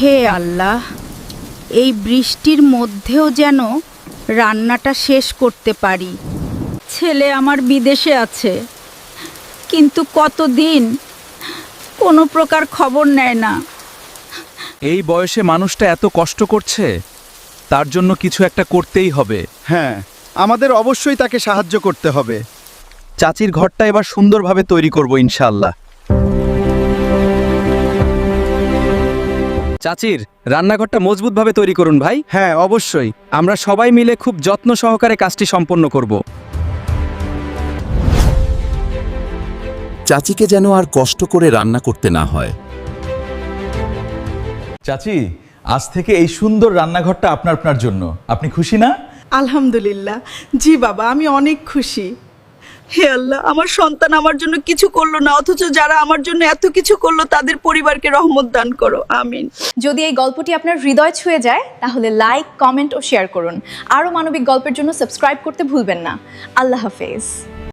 হে আল্লাহ, এই বৃষ্টির মধ্যেও যেন রান্নাটা শেষ করতে পারি। ছেলে আমার বিদেশে আছে, কিন্তু কতদিন কোনো প্রকার খবর নেয় না। এই বয়সে মানুষটা এত কষ্ট করছে, তার জন্য কিছু একটা করতেই হবে। হ্যাঁ, আমাদের অবশ্যই তাকে সাহায্য করতে হবে। চাচির ঘরটা এবার সুন্দরভাবে তৈরি করব ইনশাআল্লাহ। চাচির রান্নাঘরটা মজবুতভাবে তৈরি করুন ভাই। হ্যাঁ, অবশ্যই। আমরা সবাই মিলে খুব যত্ন সহকারে কাজটি সম্পন্ন করব। চাচিকে যেন আর কষ্ট করে রান্না করতে না হয়। চাচি, আজ থেকে এই সুন্দর রান্নাঘরটা আপনার জন্য। আপনি খুশি না? আলহামদুলিল্লাহ, জি বাবা, আমি অনেক খুশি। হে আল্লাহ, আমার সন্তান আমার জন্য কিছু করলো না, অথচ যারা আমার জন্য এত কিছু করলো তাদের পরিবারকে রহমত দান করো, আমিন। যদি এই গল্পটি আপনার হৃদয় ছুঁয়ে যায় তাহলে লাইক, কমেন্ট ও শেয়ার করুন। আরও মানবিক গল্পের জন্য সাবস্ক্রাইব করতে ভুলবেন না। আল্লাহ হাফেজ।